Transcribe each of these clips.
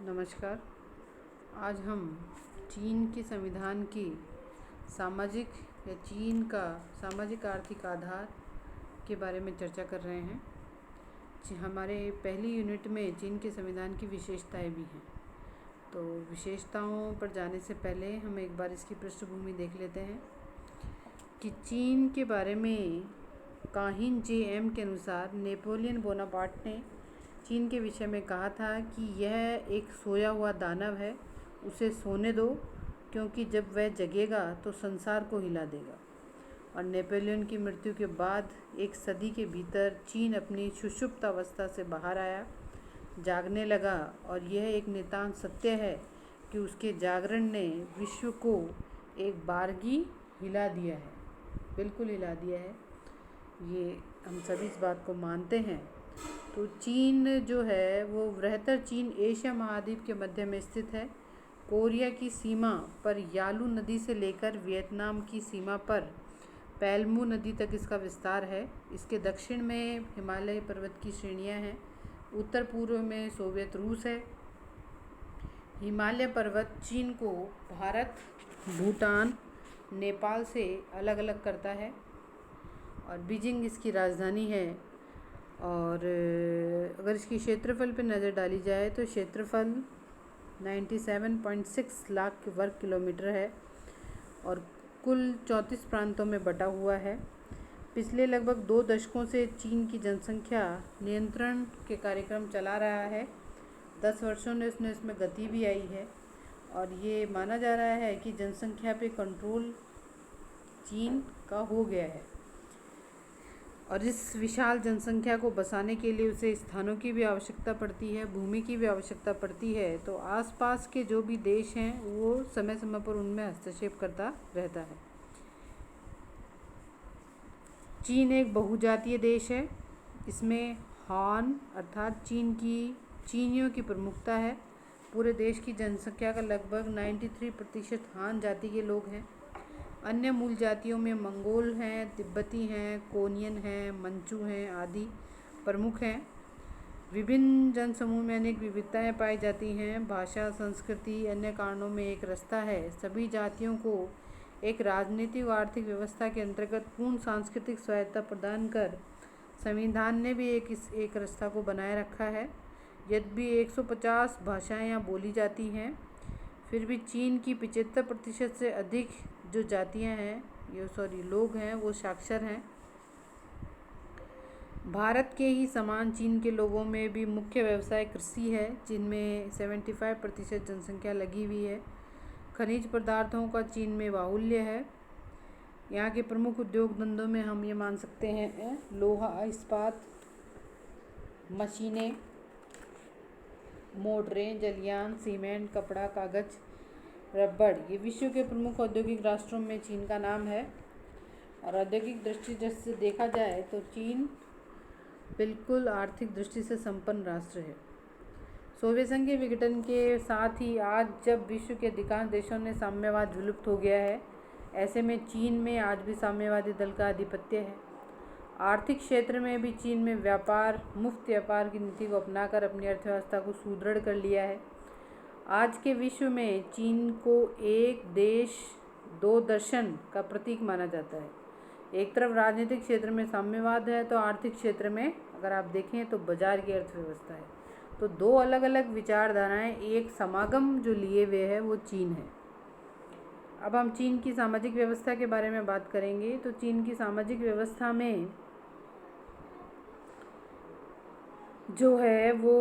नमस्कार। आज हम चीन के संविधान की सामाजिक या चीन का सामाजिक आर्थिक आधार के बारे में चर्चा कर रहे हैं। हमारे पहली यूनिट में चीन के संविधान की विशेषताएं भी हैं। तो विशेषताओं पर जाने से पहले हम एक बार इसकी पृष्ठभूमि देख लेते हैं कि चीन के बारे में काहिन जे.एम. के अनुसार नेपोलियन बोनापार्ट ने चीन के विषय में कहा था कि यह एक सोया हुआ दानव है, उसे सोने दो, क्योंकि जब वह जगेगा तो संसार को हिला देगा। और नेपोलियन की मृत्यु के बाद एक सदी के भीतर चीन अपनी सुषुप्त अवस्था से बाहर आया, जागने लगा। और यह एक नितांत सत्य है कि उसके जागरण ने विश्व को एक बारगी हिला दिया है, बिल्कुल हिला दिया है। ये हम सभी इस बात को मानते हैं। तो चीन जो है वो बृहत्तर चीन एशिया महाद्वीप के मध्य में स्थित है। कोरिया की सीमा पर यालू नदी से लेकर वियतनाम की सीमा पर पैल्मू नदी तक इसका विस्तार है। इसके दक्षिण में हिमालय पर्वत की श्रेणियां हैं। उत्तर पूर्व में सोवियत रूस है। हिमालय पर्वत चीन को भारत, भूटान, नेपाल से अलग अलग करता है और बीजिंग इसकी राजधानी है। और अगर इसकी क्षेत्रफल पर नज़र डाली जाए तो क्षेत्रफल 97.6 लाख वर्ग किलोमीटर है और कुल 34 प्रांतों में बटा हुआ है। पिछले लगभग 2 दशकों से चीन की जनसंख्या नियंत्रण के कार्यक्रम चला रहा है। 10 वर्षों में इसमें गति भी आई है और ये माना जा रहा है कि जनसंख्या पे कंट्रोल चीन का हो गया है। और इस विशाल जनसंख्या को बसाने के लिए उसे स्थानों की भी आवश्यकता पड़ती है, भूमि की भी आवश्यकता पड़ती है। तो आसपास के जो भी देश हैं वो समय समय पर उनमें हस्तक्षेप करता रहता है। चीन एक बहुजातीय देश है। इसमें हान अर्थात चीनियों की प्रमुखता है। पूरे देश की जनसंख्या का लगभग 93% हान जाति के लोग हैं। अन्य मूल जातियों में मंगोल हैं, तिब्बती हैं, कोनियन हैं, मंचू हैं आदि प्रमुख हैं। विभिन्न जनसमूह में अनेक विविधताएं पाई जाती हैं। भाषा, संस्कृति, अन्य कारणों में एक रास्ता है। सभी जातियों को एक राजनीतिक और आर्थिक व्यवस्था के अंतर्गत पूर्ण सांस्कृतिक स्वायत्तता प्रदान कर संविधान ने भी एक रास्ता को बनाए रखा है। यद्यपि 150 भाषाएं यहाँ बोली जाती हैं, फिर भी चीन की 75% से अधिक जो जातियां हैं लोग हैं वो साक्षर हैं। भारत के ही समान चीन के लोगों में भी मुख्य व्यवसाय कृषि है, जिनमें 75% जनसंख्या लगी हुई है। खनिज पदार्थों का चीन में बाहुल्य है। यहाँ के प्रमुख उद्योग धंधों में हम ये मान सकते हैं लोहा, इस्पात, मशीनें, मोटरें, जलयान, सीमेंट, कपड़ा, कागज़, रबड़। ये विश्व के प्रमुख औद्योगिक राष्ट्रों में चीन का नाम है। और औद्योगिक दृष्टि से देखा जाए तो चीन बिल्कुल आर्थिक दृष्टि से संपन्न राष्ट्र है। सोवियत संघ के विघटन के साथ ही आज जब विश्व के अधिकांश देशों ने साम्यवाद विलुप्त हो गया है, ऐसे में चीन में आज भी साम्यवादी दल का आधिपत्य है। आर्थिक क्षेत्र में भी चीन में मुफ्त व्यापार की नीति को अपनाकर अपनी अर्थव्यवस्था को सुदृढ़ कर लिया है। आज के विश्व में चीन को एक देश दो दर्शन का प्रतीक माना जाता है। एक तरफ राजनीतिक क्षेत्र में साम्यवाद है तो आर्थिक क्षेत्र में अगर आप देखें तो बाजार की अर्थव्यवस्था है। तो दो अलग अलग विचारधाराएं एक समागम जो लिए हुए है वो चीन है। अब हम चीन की सामाजिक व्यवस्था के बारे में बात करेंगे। तो चीन की सामाजिक व्यवस्था में जो है वो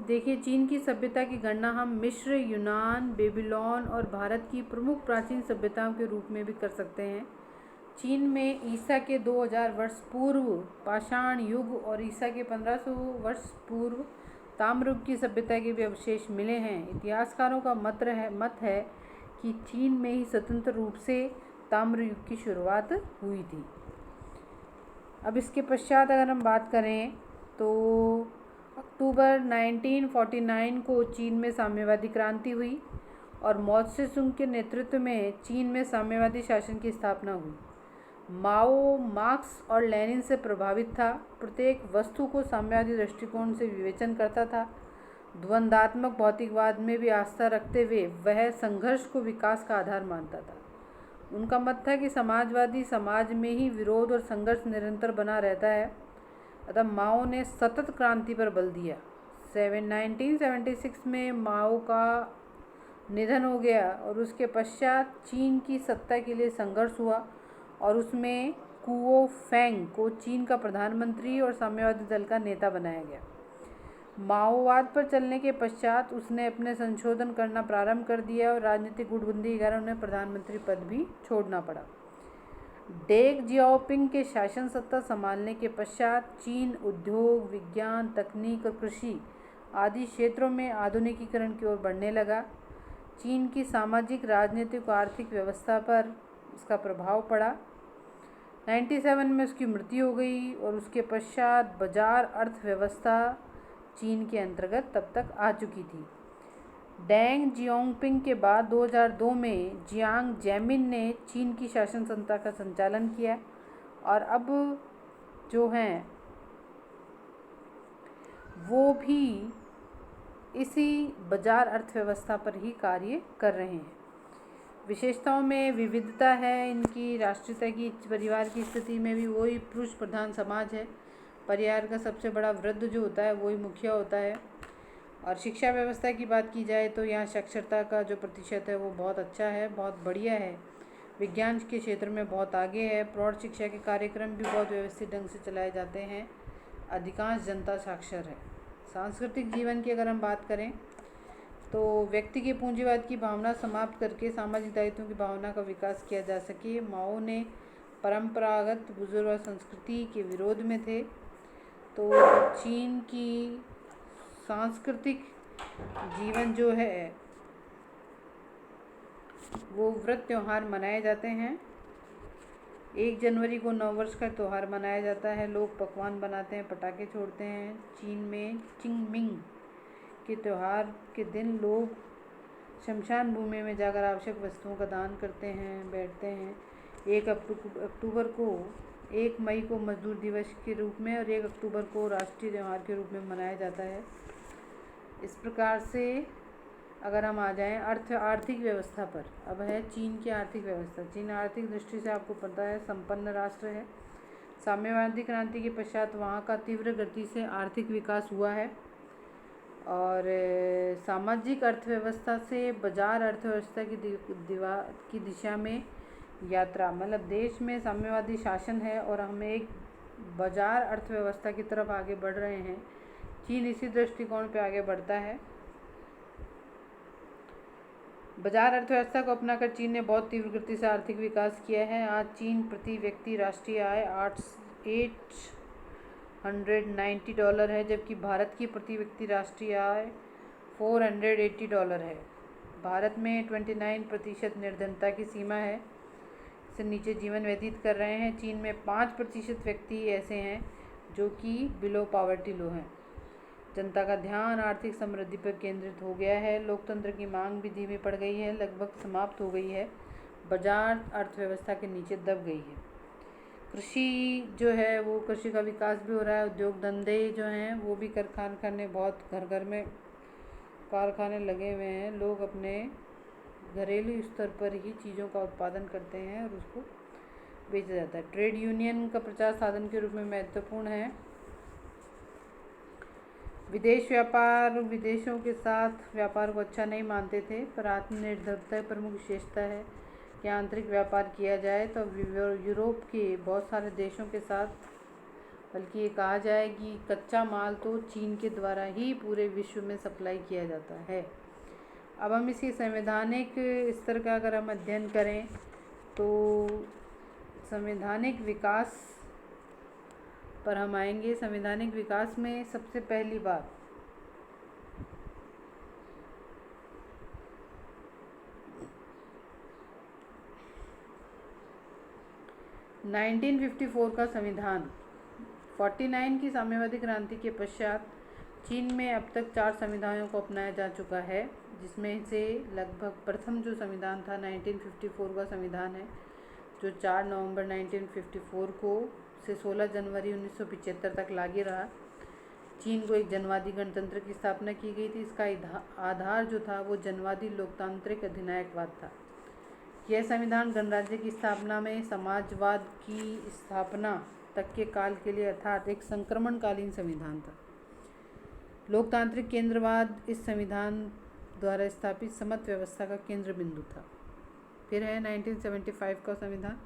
देखिए, चीन की सभ्यता की गणना हम मिस्र, यूनान, बेबीलोन और भारत की प्रमुख प्राचीन सभ्यताओं के रूप में भी कर सकते हैं। चीन में ईसा के 2000 वर्ष पूर्व पाषाण युग और ईसा के 1500 वर्ष पूर्व ताम्र युग की सभ्यता के भी अवशेष मिले हैं। इतिहासकारों का मत है कि चीन में ही स्वतंत्र रूप से ताम्र युग की शुरुआत हुई थी। अब इसके पश्चात अगर हम बात करें तो अक्टूबर 1949 को चीन में साम्यवादी क्रांति हुई और माओ त्से-तुंग के नेतृत्व में चीन में साम्यवादी शासन की स्थापना हुई। माओ मार्क्स और लेनिन से प्रभावित था। प्रत्येक वस्तु को साम्यवादी दृष्टिकोण से विवेचन करता था। द्वंद्वात्मक भौतिकवाद में भी आस्था रखते हुए वह संघर्ष को विकास का आधार मानता था। उनका मत था कि समाजवादी समाज में ही विरोध और संघर्ष निरंतर बना रहता है। अतः माओ ने सतत क्रांति पर बल दिया। 1976 में माओ का निधन हो गया और उसके पश्चात चीन की सत्ता के लिए संघर्ष हुआ और उसमें कुओ फेंग को चीन का प्रधानमंत्री और साम्यवादी दल का नेता बनाया गया। माओवाद पर चलने के पश्चात उसने अपने संशोधन करना प्रारंभ कर दिया और राजनीतिक गुटबंदी के कारण उन्हें प्रधानमंत्री पद भी छोड़ना पड़ा। डेंग जियाओपिंग के शासन सत्ता संभालने के पश्चात चीन उद्योग, विज्ञान, तकनीक और कृषि आदि क्षेत्रों में आधुनिकीकरण की ओर बढ़ने लगा। चीन की सामाजिक, राजनीतिक और आर्थिक व्यवस्था पर इसका प्रभाव पड़ा। 97 में उसकी मृत्यु हो गई और उसके पश्चात बाजार अर्थव्यवस्था चीन के अंतर्गत तब तक आ चुकी थी। डेंग जियाओपिंग के बाद 2002 में जियांग जेमिन ने चीन की शासन सत्ता का संचालन किया और अब जो हैं वो भी इसी बाजार अर्थव्यवस्था पर ही कार्य कर रहे हैं। विशेषताओं में विविधता है इनकी। राष्ट्रीयता की, परिवार की स्थिति में भी वही पुरुष प्रधान समाज है। परिवार का सबसे बड़ा वृद्ध जो होता है वही मुखिया होता है। और शिक्षा व्यवस्था की बात की जाए तो यहाँ साक्षरता का जो प्रतिशत है वो बहुत अच्छा है, बहुत बढ़िया है। विज्ञान के क्षेत्र में बहुत आगे है। प्रौढ़ शिक्षा के कार्यक्रम भी बहुत व्यवस्थित ढंग से चलाए जाते हैं। अधिकांश जनता साक्षर है। सांस्कृतिक जीवन की अगर हम बात करें तो व्यक्ति के पूंजीवाद की भावना समाप्त करके सामाजिक दायित्वों की भावना का विकास किया जा सके। माओ ने परंपरागत बुजुर्ग संस्कृति के विरोध में थे। तो चीन की सांस्कृतिक जीवन जो है वो व्रत त्यौहार मनाए जाते हैं। 1 जनवरी को नववर्ष का त्यौहार मनाया जाता है। लोग पकवान बनाते हैं, पटाखे छोड़ते हैं। चीन में चिंगमिंग के त्यौहार के दिन लोग शमशान भूमि में जाकर आवश्यक वस्तुओं का दान करते हैं, बैठते हैं। 1 मई को मजदूर दिवस के रूप में और 1 अक्टूबर को राष्ट्रीय त्यौहार के रूप में मनाया जाता है। इस प्रकार से अगर हम आ जाएं आर्थिक व्यवस्था पर, अब है चीन की आर्थिक व्यवस्था। चीन आर्थिक दृष्टि से आपको पता है संपन्न राष्ट्र है। साम्यवादी क्रांति के पश्चात वहाँ का तीव्र गति से आर्थिक विकास हुआ है और सामाजिक अर्थव्यवस्था से बाजार अर्थव्यवस्था की दिशा में यात्रा, मतलब देश में साम्यवादी शासन है और हम एक बाजार अर्थव्यवस्था की तरफ आगे बढ़ रहे हैं। चीन इसी दृष्टिकोण पे आगे बढ़ता है। बाजार अर्थव्यवस्था को अपनाकर चीन ने बहुत तीव्र गति से आर्थिक विकास किया है। आज चीन प्रति व्यक्ति राष्ट्रीय आय $890 है, जबकि भारत की प्रति व्यक्ति राष्ट्रीय आय $480 है। भारत में 29% निर्धनता की सीमा है, इससे नीचे जीवन व्यतीत कर रहे हैं। चीन में 5% व्यक्ति ऐसे हैं जो कि बिलो पॉवर्टी लो हैं। जनता का ध्यान आर्थिक समृद्धि पर केंद्रित हो गया है। लोकतंत्र की मांग भी धीमी पड़ गई है, लगभग समाप्त हो गई है। बाजार अर्थव्यवस्था के नीचे दब गई है। कृषि जो है वो कृषि का विकास भी हो रहा है। उद्योग धंधे जो हैं वो भी कारखाने, बहुत घर घर में कारखाने लगे हुए हैं। लोग अपने घरेलू स्तर पर ही चीज़ों का उत्पादन करते हैं और उसको बेचा जाता है। ट्रेड यूनियन का प्रचार साधन के रूप में महत्वपूर्ण है। विदेश व्यापार, विदेशों के साथ व्यापार को अच्छा नहीं मानते थे, पर आत्मनिर्भरता प्रमुख विशेषता है कि आंतरिक व्यापार किया जाए तो यूरोप के बहुत सारे देशों के साथ, बल्कि ये कहा जाए कि कच्चा माल तो चीन के द्वारा ही पूरे विश्व में सप्लाई किया जाता है। अब हम इसके संवैधानिक स्तर का अगर हम अध्ययन करें तो संवैधानिक विकास पर हम आएंगे। संवैधानिक विकास में सबसे पहली बात (1954) का संविधान। 49 की साम्यवादी क्रांति के पश्चात चीन में अब तक 4 संविधानों को अपनाया जा चुका है, जिसमें से लगभग प्रथम जो संविधान था 1954 का संविधान है, जो 4 नवंबर 1954 को से 16 जनवरी 1975 तक लागू रहा। चीन को एक जनवादी गणतंत्र की स्थापना की गई थी। इसका आधार जो था वो जनवादी लोकतांत्रिक अधिनायकवाद था। यह संविधान गणराज्य की स्थापना में समाजवाद की स्थापना तक के काल के लिए अर्थात एक संक्रमणकालीन संविधान था। लोकतांत्रिक केंद्रवाद इस संविधान द्वारा स्थापित समत व्यवस्था का केंद्र बिंदु था। फिर है 1975 का संविधान।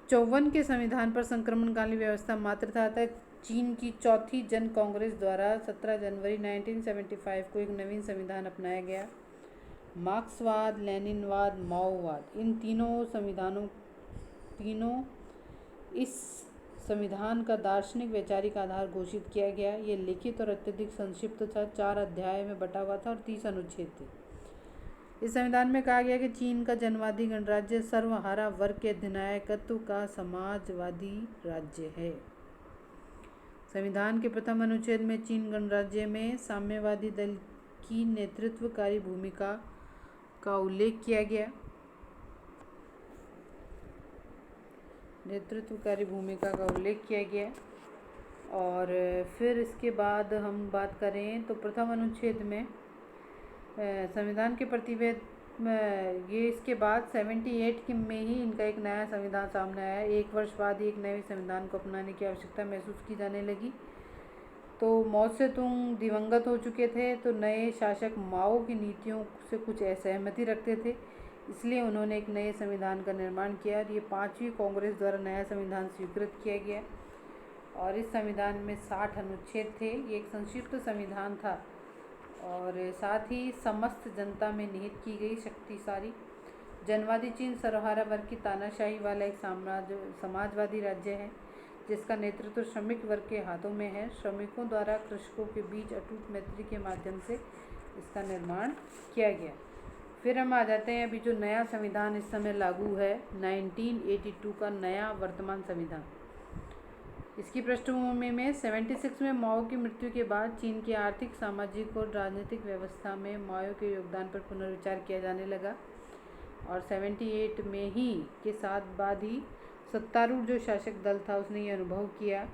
54 के संविधान पर संक्रमणकालीन व्यवस्था मात्र था। अतः चीन की चौथी जन कांग्रेस द्वारा 17 जनवरी 1975 को एक नवीन संविधान अपनाया गया। मार्क्सवाद, लेनिनवाद, माओवाद, इन तीनों इस संविधान का दार्शनिक वैचारिक आधार घोषित किया गया। ये लिखित और अत्यधिक संक्षिप्त था, 4 अध्याय में बटा हुआ था और 30 अनुच्छेद थे। इस संविधान में कहा गया कि चीन का जनवादी गणराज्य सर्वहारा वर्ग के अधिनायकत्व का समाजवादी राज्य है। संविधान के प्रथम अनुच्छेद में चीन गणराज्य में साम्यवादी दल की नेतृत्वकारी भूमिका का उल्लेख किया गया। और फिर इसके बाद हम बात करें तो प्रथम अनुच्छेद में संविधान के प्रतिवेद ये इसके बाद 78 में ही इनका एक नया संविधान सामने आया। 1 वर्ष बाद ही एक नए संविधान को अपनाने की आवश्यकता महसूस की जाने लगी। तो माओ से तुंग दिवंगत हो चुके थे, तो नए शासक माओ की नीतियों से कुछ असहमति रखते थे, इसलिए उन्होंने एक नए संविधान का निर्माण किया और ये 5वीं कांग्रेस द्वारा नया संविधान स्वीकृत किया गया। और इस संविधान में 60 अनुच्छेद थे। ये एक संक्षिप्त संविधान था और साथ ही समस्त जनता में निहित की गई शक्तिशाली जनवादी चीन सर्वहारा वर्ग की तानाशाही वाला एक समाजवादी राज्य है, जिसका नेतृत्व श्रमिक वर्ग के हाथों में है। श्रमिकों द्वारा कृषकों के बीच अटूट मैत्री के माध्यम से इसका निर्माण किया गया। फिर हम आ जाते हैं अभी जो नया संविधान इस समय लागू है, 1982 का नया वर्तमान संविधान। इसकी पृष्ठभूमि में 76 में माओ की मृत्यु के बाद चीन की आर्थिक, सामाजिक और राजनीतिक व्यवस्था में माओ के योगदान पर पुनर्विचार किया जाने लगा और 78 में ही के साथ बाद ही सत्तारूढ़ जो शासक दल था उसने ये अनुभव किया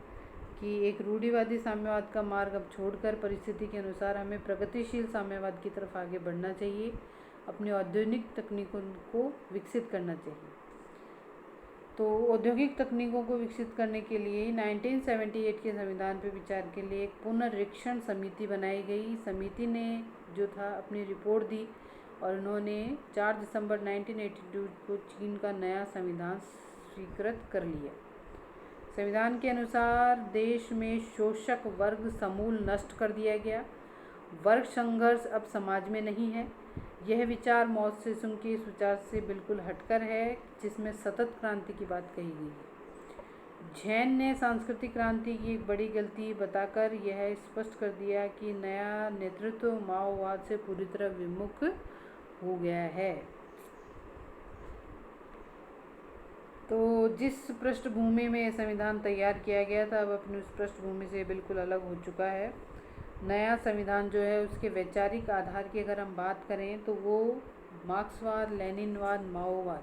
कि एक रूढ़िवादी साम्यवाद का मार्ग अब छोड़कर परिस्थिति के अनुसार हमें प्रगतिशील साम्यवाद की तरफ आगे बढ़ना चाहिए, अपनी औद्योगिक तकनीकों को विकसित करना चाहिए। तो औद्योगिक तकनीकों को विकसित करने के लिए 1978 के संविधान पर विचार के लिए एक पुनर्निरीक्षण समिति बनाई गई। समिति ने जो था अपनी रिपोर्ट दी और उन्होंने 4 दिसंबर 1982 को चीन का नया संविधान स्वीकृत कर लिया। संविधान के अनुसार देश में शोषक वर्ग समूल नष्ट कर दिया गया। वर्ग संघर्ष अब समाज में नहीं है। यह विचार माओ से तुंग के इस विचार से बिल्कुल हटकर है जिसमें सतत क्रांति की बात कही गई है। झेन ने सांस्कृतिक क्रांति की एक बड़ी गलती बताकर यह स्पष्ट कर दिया कि नया नेतृत्व माओवाद से पूरी तरह विमुख हो गया है। तो जिस पृष्ठभूमि में संविधान तैयार किया गया था अब अपनी उस पृष्ठभूमि से बिल्कुल अलग हो चुका है। नया संविधान जो है उसके वैचारिक आधार की अगर हम बात करें तो वो मार्क्सवाद, लेनिनवाद, माओवाद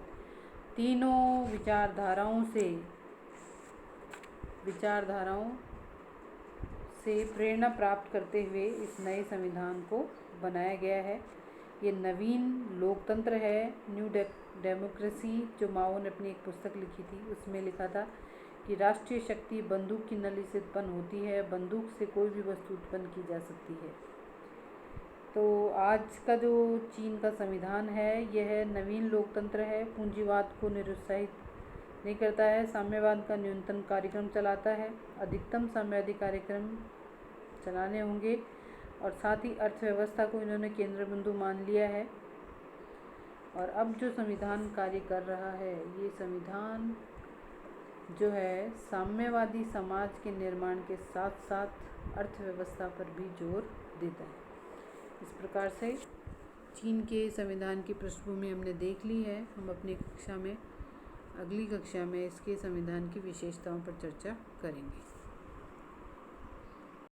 तीनों विचारधाराओं से प्रेरणा प्राप्त करते हुए इस नए संविधान को बनाया गया है। ये नवीन लोकतंत्र है, न्यू डेमोक्रेसी, जो माओ ने अपनी एक पुस्तक लिखी थी उसमें लिखा था कि राष्ट्रीय शक्ति बंदूक की नली से उत्पन्न होती है, बंदूक से कोई भी वस्तु उत्पन्न की जा सकती है। तो आज का जो चीन का संविधान है यह नवीन लोकतंत्र है, पूंजीवाद को निरुत्साहित नहीं करता है, साम्यवाद का न्यूनतम कार्यक्रम चलाता है, अधिकतम साम्यवादी कार्यक्रम चलाने होंगे और साथ ही अर्थव्यवस्था को इन्होंने केंद्र बिंदु मान लिया है। और अब जो संविधान कार्य कर रहा है ये संविधान जो है साम्यवादी समाज के निर्माण के साथ साथ अर्थव्यवस्था पर भी जोर देता है। इस प्रकार से चीन के संविधान की पृष्ठभूमि हमने देख ली है। हम अपनी अगली कक्षा में इसके संविधान की विशेषताओं पर चर्चा करेंगे।